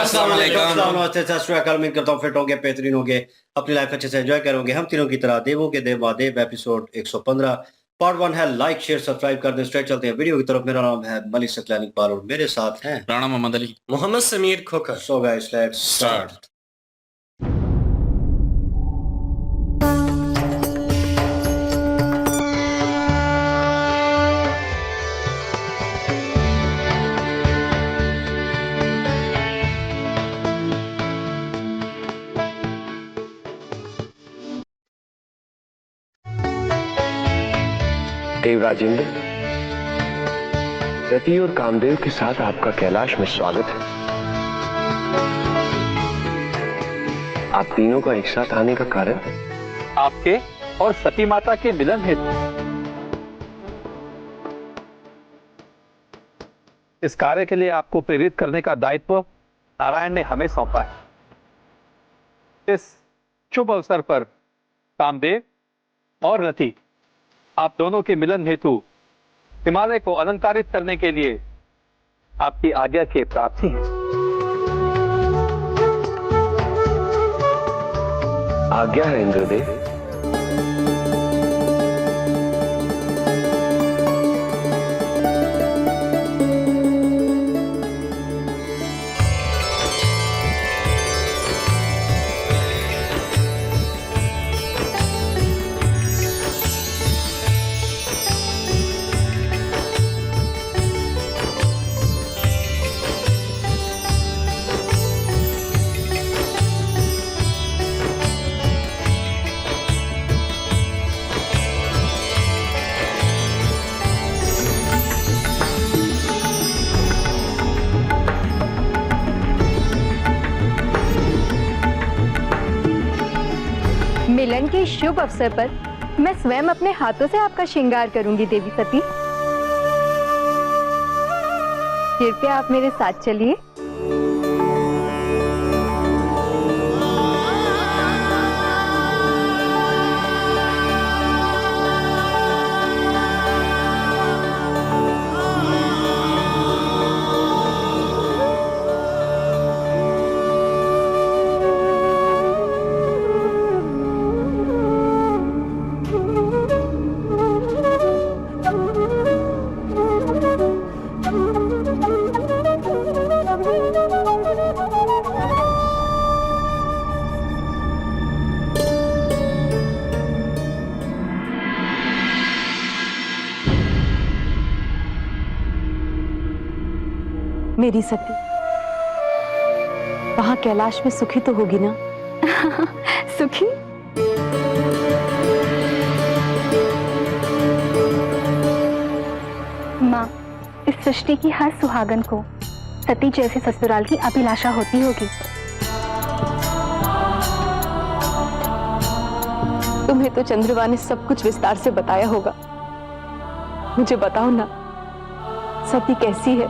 अस्सलाम वालेकुम। उम्मीद करता हूँ फिट होंगे, बेहतरीन होंगे, अपनी लाइफ अच्छे से एंजॉय करोगे। हम तीनों की तरह देवों के देव महादेव एपिसोड 115 पार्ट 1 है। लाइक शेयर सब्सक्राइब कर दें। स्ट्रेट चलते हैं वीडियो की तरफ। मेरा नाम है मलिक सकलानी इकबाल और मेरे साथ हैं Rana Mohammad Ali, Mohammad Sameer Khokhar. So guys let's start. Dev Rajendra, Rati और कामदेव के साथ आपका कैलाश में स्वागत है। आप तीनों का एक साथ आने का कारण? आपके और सती माता के मिलन हेतु। इस कार्य के लिए आपको प्रेरित करने का दायित्व नारायण ने हमें सौंपा है। इस शुभ अवसर पर कामदेव और रति, आप दोनों के मिलन हेतु हिमालय को अलंकारित करने के लिए आपकी आज्ञा की प्राप्ति है। आज्ञा है इंद्रदेव। मिलन के शुभ अवसर पर मैं स्वयं अपने हाथों से आपका श्रृंगार करूंगी देवी सती। कृपया आप मेरे साथ चलिए। मेरी सती, वहां कैलाश में सुखी तो होगी ना? सुखी? माँ, इस सृष्टि की हर सुहागन को सती जैसे ससुराल की अभिलाषा होती होगी। तुम्हें तो चंद्रमा ने सब कुछ विस्तार से बताया होगा। मुझे बताओ ना, सती कैसी है,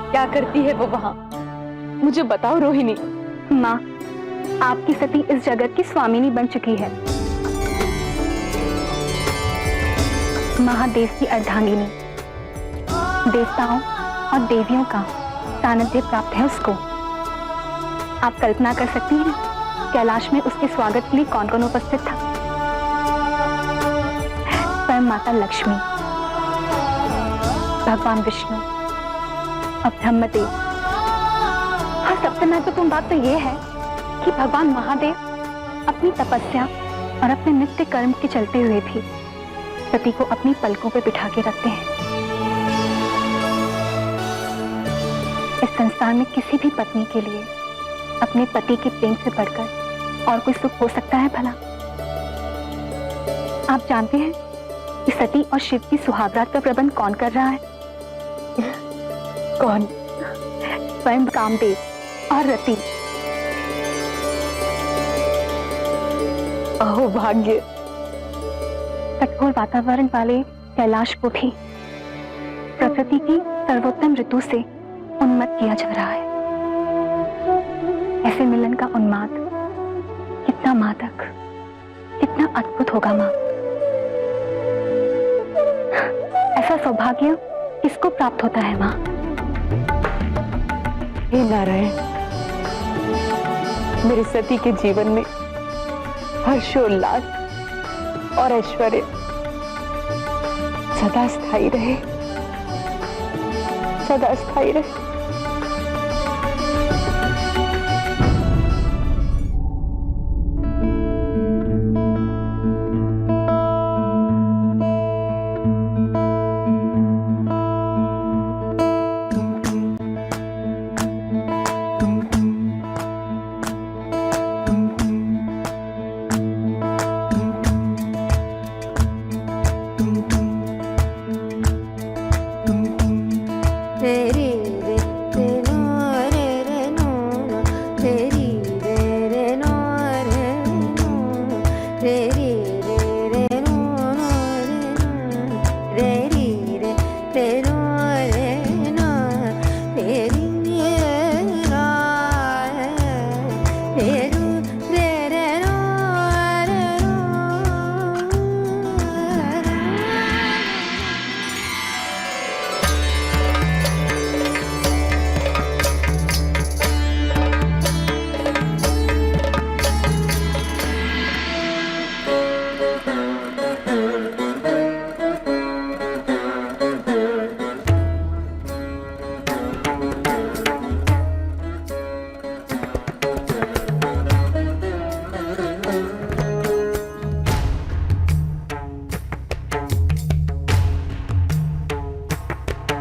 क्या करती है वो वहां? मुझे बताओ रोहिणी। माँ, आपकी सती इस जगत की स्वामिनी बन चुकी है। महादेव की अर्धांगिनी, देवताओं और देवियों का सानिध्य प्राप्त है उसको। आप कल्पना कर सकती हैं कैलाश में उसके स्वागत के लिए कौन कौन उपस्थित था? स्वयं माता लक्ष्मी, भगवान विष्णु और ब्रह्मदेव। और सबसे महत्वपूर्ण बात तो यह है कि भगवान महादेव अपनी तपस्या और अपने नित्य कर्म के चलते हुए भी सती को अपनी पलकों पर बिठा के रखते हैं। इस संसार में किसी भी पत्नी के लिए अपने पति के प्रेम से बढ़कर और कोई सुख हो सकता है भला? आप जानते हैं कि सती और शिव की सुहागरात का प्रबंध कौन कर रहा है? कौन? स्वयं कामदेव और रति। अहो भाग्य। कठोर वातावरण वाले कैलाश को भी प्रकृति की सर्वोत्तम ऋतु से उन्मत्त किया जा रहा है। ऐसे मिलन का उन्माद कितना मादक, कितना अद्भुत होगा माँ। ऐसा सौभाग्य किसको प्राप्त होता है माँ? हे नारायण, मेरे सती के जीवन में हर्षोल्लास और ऐश्वर्य सदा स्थायी रहे, सदा स्थायी रहे।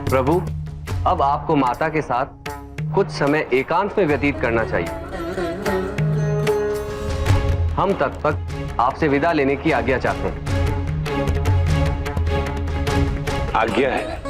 प्रभु, अब आपको माता के साथ कुछ समय एकांत में व्यतीत करना चाहिए। हम तब तक आपसे विदा लेने की आज्ञा चाहते हैं। आज्ञा है।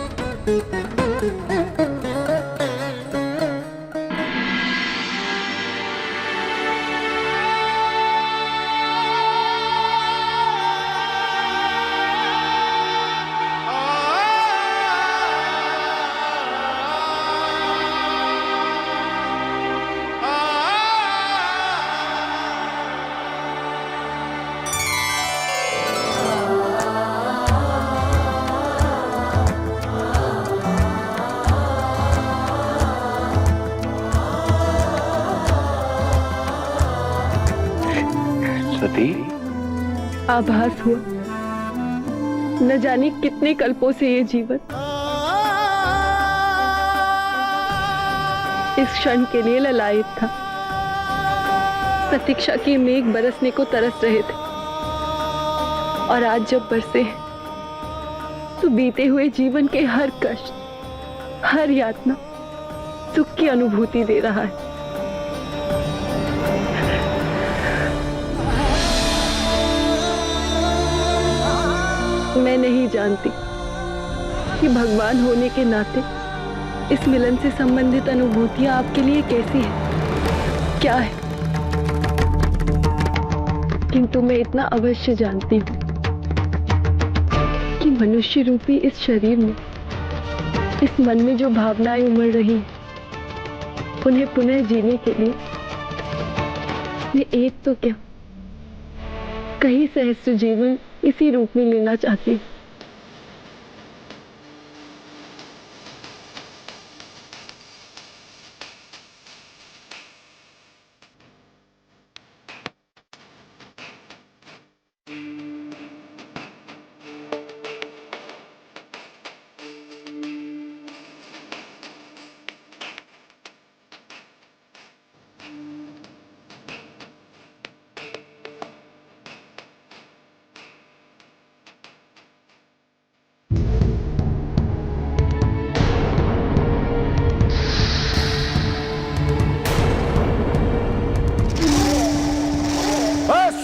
सती, आभास हुआ, न जाने कितने कल्पों से ये जीवन इस क्षण के लिए ललायित था। प्रतीक्षा की मेघ बरसने को तरस रहे थे, और आज जब बरसे हैं, तो बीते हुए जीवन के हर कष्ट, हर यातना सुख की अनुभूति दे रहा है। मैं नहीं जानती कि भगवान होने के नाते इस मिलन से संबंधित अनुभूतियां आपके लिए कैसी है, क्या है, किंतु मैं इतना अवश्य जानती हूँ कि मनुष्य रूपी इस शरीर में, इस मन में जो भावनाएं उमड़ रही हैं, उन्हें पुनः जीने के लिए मैं एक तो क्या, कई सहस्त्र जीवन इसी रूप में लेना चाहती हूँ।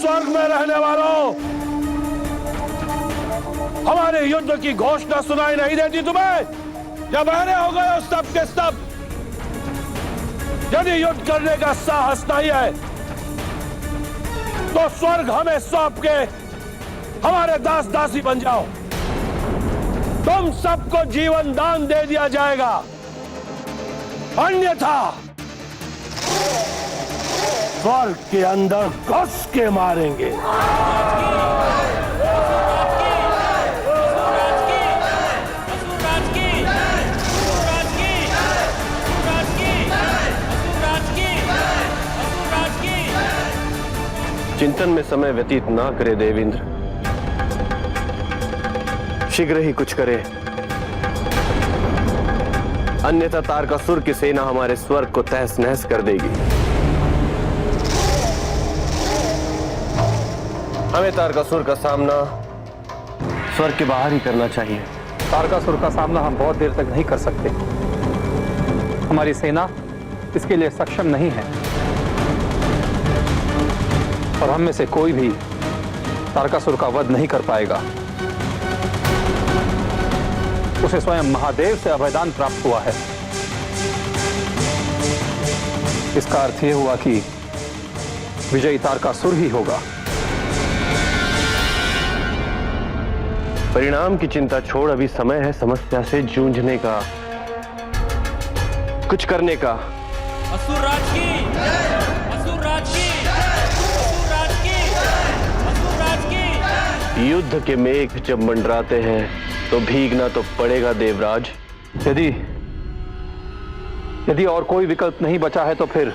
स्वर्ग में रहने वालों, हमारे युद्ध की घोषणा सुनाई नहीं देती तुम्हें? या बहरे हो गए हो सब के सब? यदि युद्ध करने का साहस नहीं है तो स्वर्ग हमें सौंप के हमारे दास दासी बन जाओ। तुम सबको जीवन दान दे दिया जाएगा, अन्यथा स्वर्ग के अंदर घुस के मारेंगे। चिंतन में समय व्यतीत ना करे देवेंद्र, शीघ्र ही कुछ करे, अन्यथा तारकासुर की सेना हमारे स्वर्ग को तहस नहस कर देगी। हमें तारकासुर का सामना स्वर्ग के बाहर ही करना चाहिए। तारकासुर का सामना हम बहुत देर तक नहीं कर सकते। हमारी सेना इसके लिए सक्षम नहीं है और हम में से कोई भी तारकासुर का वध नहीं कर पाएगा। उसे स्वयं महादेव से अभयदान प्राप्त हुआ है। इसका अर्थ यह हुआ कि विजयी तारकासुर ही होगा। परिणाम की चिंता छोड़, अभी समय है समस्या से जूझने का, कुछ करने का। असुर राज की, असुर राज की, असुर राज की, असुर राज की। युद्ध के मेघ जब मंडराते हैं तो भीगना तो पड़ेगा देवराज। यदि और कोई विकल्प नहीं बचा है तो फिर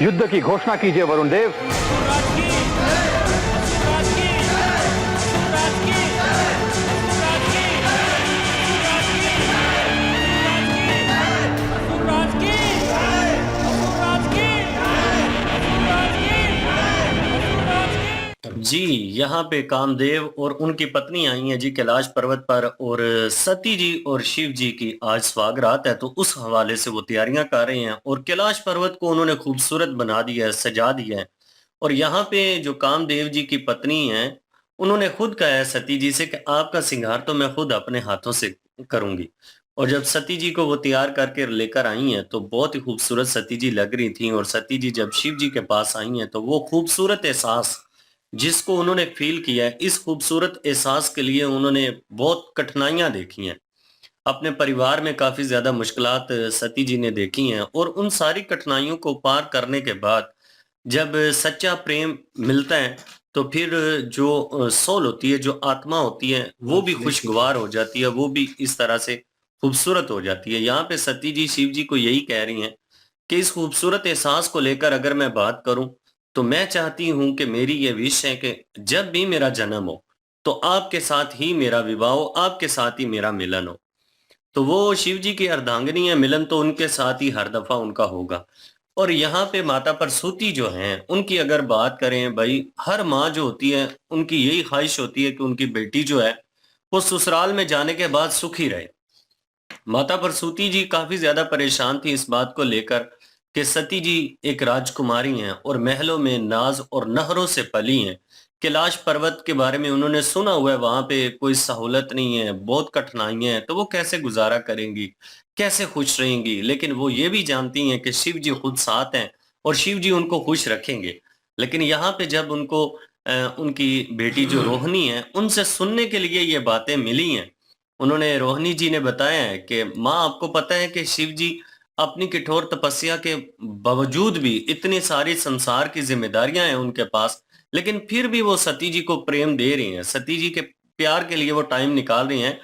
युद्ध की घोषणा कीजिए वरुण देव। असुर राज की, असुर राज की, असुर राज की, असुर राज की, असुर राज की, असुर राज की, असुर राज की। जी यहाँ पे कामदेव और उनकी पत्नी आई हैं जी कैलाश पर्वत पर, और सती जी और शिव जी की आज स्वागरात है, तो उस हवाले से वो तैयारियां कर रहे हैं और कैलाश पर्वत को उन्होंने खूबसूरत बना दिया है, सजा दिया है। और यहाँ पे जो कामदेव जी की पत्नी है, उन्होंने खुद कहा है सती जी से कि आपका श्रृंगार तो मैं खुद अपने हाथों से करूंगी। और जब सती जी को वो तैयार करके लेकर आई हैं तो बहुत ही खूबसूरत सती जी लग रही थी। और सती जी जब शिव जी के पास आई हैं तो वो खूबसूरत एहसास जिसको उन्होंने फील किया है, इस खूबसूरत एहसास के लिए उन्होंने बहुत कठिनाइयां देखी हैं। अपने परिवार में काफी ज्यादा मुश्किलात सती जी ने देखी हैं, और उन सारी कठिनाइयों को पार करने के बाद जब सच्चा प्रेम मिलता है तो फिर जो सोल होती है, जो आत्मा होती है, वो भी खुशगवार हो जाती है, वो भी इस तरह से खूबसूरत हो जाती है। यहाँ पे सती जी शिव जी को यही कह रही हैं कि इस खूबसूरत एहसास को लेकर अगर मैं बात करूं तो मैं चाहती हूं कि मेरी ये विश है कि जब भी मेरा जन्म हो तो आपके साथ ही मेरा विवाह हो, आपके साथ ही मेरा मिलन हो। तो वो शिव जी की अर्धांगिनी है, मिलन तो उनके साथ ही हर दफा उनका होगा। और यहाँ पे माता प्रसूति जो हैं, उनकी अगर बात करें भाई, हर माँ जो होती है उनकी यही ख्वाहिश होती है कि उनकी बेटी जो है वो ससुराल में जाने के बाद सुखी रहे। माता प्रसूति जी काफी ज्यादा परेशान थी इस बात को लेकर कि सती जी एक राजकुमारी हैं और महलों में नाज और नहरों से पली हैं। कैलाश पर्वत के बारे में उन्होंने सुना हुआ है, वहां पे कोई सहूलत नहीं है, बहुत कठिनाइयां हैं, तो वो कैसे गुजारा करेंगी, कैसे खुश रहेंगी। लेकिन वो ये भी जानती हैं कि शिव जी खुद साथ हैं और शिव जी उनको खुश रखेंगे। लेकिन यहाँ पे जब उनको उनकी बेटी जो रोहिणी है, उनसे सुनने के लिए ये बातें मिली हैं, उन्होंने रोहिणी जी ने बताया है कि माँ आपको पता है कि शिव जी अपनी कठोर तपस्या के बावजूद भी इतनी सारी संसार की जिम्मेदारियां हैं उनके पास, लेकिन फिर भी वो सती जी को प्रेम दे रही हैं, सती जी के प्यार के लिए वो टाइम निकाल रही हैं।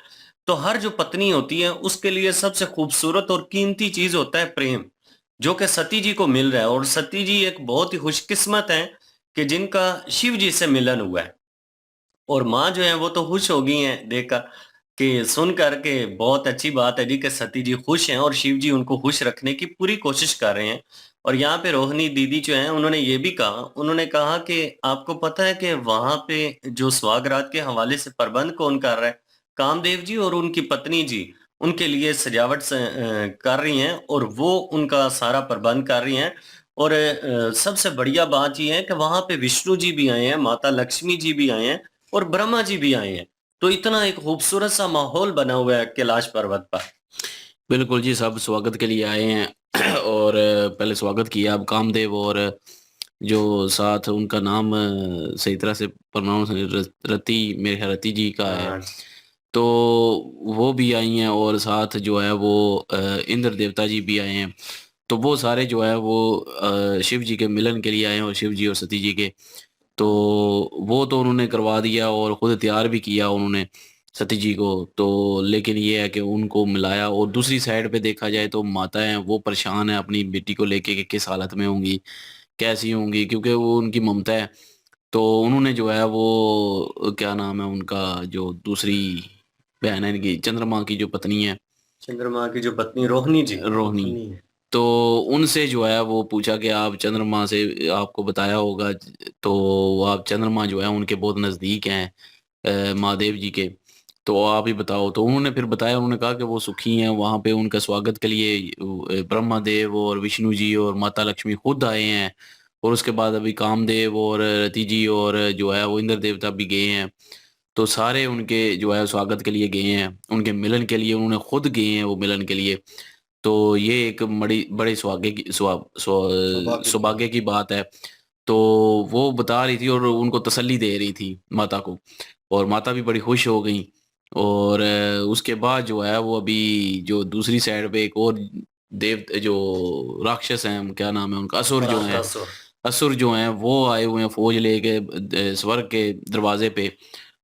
तो हर जो पत्नी होती है उसके लिए सबसे खूबसूरत और कीमती चीज होता है प्रेम, जो कि सती जी को मिल रहा है। और सती जी एक बहुत ही खुशकिस्मत है कि जिनका शिव जी से मिलन हुआ है। और माँ जो है वो तो खुश हो गई हैं देखकर कि सुन करके बहुत अच्छी बात है जी कि सती जी खुश हैं और शिव जी उनको खुश रखने की पूरी कोशिश कर रहे हैं। और यहाँ पे रोहिणी दीदी जो है उन्होंने ये भी कहा, उन्होंने कहा कि आपको पता है कि वहां पे जो सुहागरात के हवाले से प्रबंध कौन कर रहा है, कामदेव जी और उनकी पत्नी जी उनके लिए सजावट कर रही हैं और वो उनका सारा प्रबंध कर रही हैं। और सबसे बढ़िया बात यह है कि वहां पे विष्णु जी भी आए हैं, माता लक्ष्मी जी भी आए हैं और ब्रह्मा जी भी आए हैं। तो इतना एक खूबसूरत सा माहौल बना हुआ है कैलाश पर्वत पर। बिल्कुल जी, सब स्वागत के लिए आए हैं और पहले स्वागत किया अब कामदेव और जो साथ उनका नाम सही तरह से प्रोनाउंस रति, मेरे ख्याल रति जी का है, हाँ, तो वो भी आई हैं और साथ जो है वो इंद्र देवता जी भी आए हैं। तो वो सारे जो है वो शिव जी के मिलन के लिए आए हैं और शिव जी और सती जी के, तो वो तो उन्होंने करवा दिया और खुद तैयार भी किया उन्होंने सती जी को। तो लेकिन ये है कि उनको मिलाया, और दूसरी साइड पे देखा जाए तो माता हैं वो परेशान है अपनी बेटी को लेके कि किस हालत में होंगी, कैसी होंगी, क्योंकि वो उनकी ममता है। तो उन्होंने जो है वो क्या नाम है उनका, जो दूसरी बहन है इनकी, चंद्रमा की जो पत्नी है, चंद्रमा की जो पत्नी रोहिणी जी, रोहिणी, तो उनसे जो है वो पूछा कि आप चंद्रमा से, आपको बताया होगा, तो आप चंद्रमा जो है उनके बहुत नज़दीक हैं महादेव जी के, तो आप ही बताओ। तो उन्होंने फिर बताया, उन्होंने कहा कि वो सुखी हैं, वहाँ पे उनका स्वागत के लिए ब्रह्मा देव और विष्णु जी और माता लक्ष्मी खुद आए हैं, और उसके बाद अभी कामदेव और रति जी और जो है वो इंद्र देवता भी गए हैं। तो सारे उनके जो है स्वागत के लिए गए हैं, उनके मिलन के लिए उन्होंने खुद गए हैं वो मिलन के लिए। तो ये एक बड़े सौभाग्य की बात है। तो वो बता रही थी और उनको तसल्ली दे रही थी माता को, और माता भी बड़ी खुश हो गई। और उसके बाद जो है वो अभी जो दूसरी साइड पे एक और देव जो राक्षस हैं, क्या नाम है उनका, असुर जो हैं, असुर जो हैं वो आए हुए हैं फौज लेके स्वर्ग के दरवाजे पे।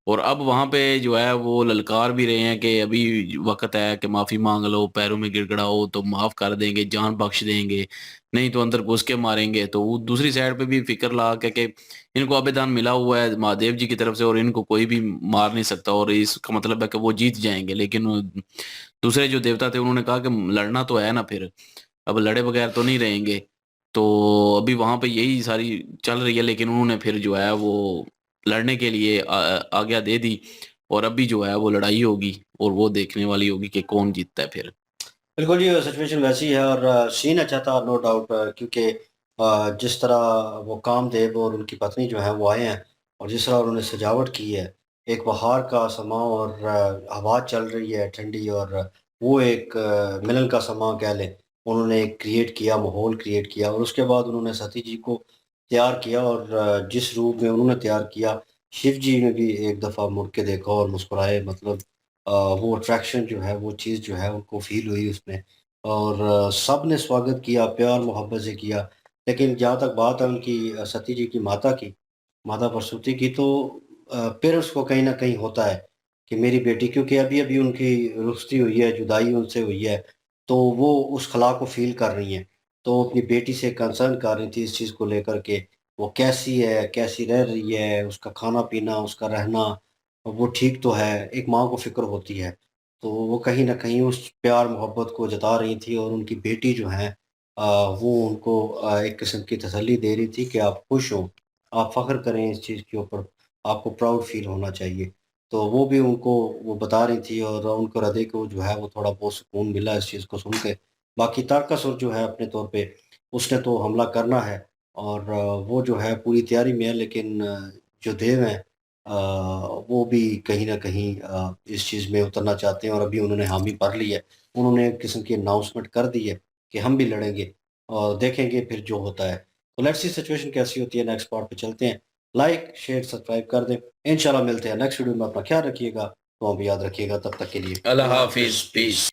और अब वहां पे जो है वो ललकार भी रहे हैं कि अभी वक्त है कि माफी मांग लो, पैरों में गिड़गिड़ाओ तो माफ कर देंगे, जान बख्श देंगे, नहीं तो अंदर घुस के मारेंगे। तो वो दूसरी साइड पे भी फिक्र ला के कि इनको आबेदान मिला हुआ है महादेव जी की तरफ से और इनको कोई भी मार नहीं सकता, और इसका मतलब है कि वो जीत जाएंगे। लेकिन दूसरे जो देवता थे उन्होंने कहा कि लड़ना तो है ना, फिर अब लड़े बगैर तो नहीं रहेंगे। तो अभी वहां पे यही सारी चल रही है, लेकिन उन्होंने फिर जो है वो लड़ने के लिए आज्ञा दे दी, और अभी जो है वो लड़ाई होगी और वो देखने वाली होगी कि कौन जीतता है फिर। बिल्कुल ये सिचुएशन वैसी है और सीन अच्छा था, नो डाउट, क्योंकि जिस तरह वो कामदेव और उनकी पत्नी जो है वो आए हैं और जिस तरह उन्होंने सजावट की है, एक बहार का समा और हवा चल रही है ठंडी, और वो एक मिलन का समा कह लें, उन्होंने एक क्रिएट किया, माहौल क्रिएट किया, और उसके बाद उन्होंने सती जी को तैयार किया, और जिस रूप में उन्होंने तैयार किया, शिव जी ने भी एक दफ़ा मुड़ के देखा और मुस्कुराए, मतलब वो अट्रैक्शन जो है, वो चीज़ जो है उनको फ़ील हुई उसमें, और सब ने स्वागत किया, प्यार मोहब्बत से किया। लेकिन जहाँ तक बात है उनकी सती जी की माता की, माता प्रसूति की, तो पेरेंट्स को कहीं न कहीं होता है कि मेरी बेटी, क्योंकि अभी-अभी उनकी रुखसती हुई है, जुदाई उनसे हुई है, तो वो उस खला को फ़ील कर रही हैं। तो अपनी बेटी से कंसर्न कर रही थी इस चीज़ को लेकर के, वो कैसी है, कैसी रह रही है, उसका खाना-पीना, उसका रहना, वो ठीक तो है, एक माँ को फ़िक्र होती है। तो वो कहीं न कहीं उस प्यार मोहब्बत को जता रही थी, और उनकी बेटी जो है वो उनको एक किस्म की तसल्ली दे रही थी कि आप खुश हो, आप फ़ख्र करें इस चीज़ के ऊपर, आपको प्राउड फ़ील होना चाहिए। तो वो भी उनको वो बता रही थी, और उनको हृदय को जो है वो थोड़ा बहुत सुकून मिला इस चीज़ को सुन के। बाकी तारकासुर जो है अपने तौर पे उसने तो हमला करना है, और वो जो है पूरी तैयारी में है, लेकिन जो देव हैं वो भी कहीं न कहीं इस चीज़ में उतरना चाहते हैं, और अभी उन्होंने हामी भर ली है। उन्होंने एक किस्म की अनाउंसमेंट कर दी है कि हम भी लड़ेंगे, और देखेंगे फिर जो होता है। तो लेट्स सी सिचुएशन कैसी होती है, नेक्स्ट पार्ट पे चलते हैं। लाइक, शेयर, सब्सक्राइब कर दें। इंशाल्लाह मिलते हैं नेक्स्ट वीडियो में, अपना ख्याल रखिएगा, तो भी याद रखिएगा, तब तक के लिए अल्लाह हाफिज, पीस।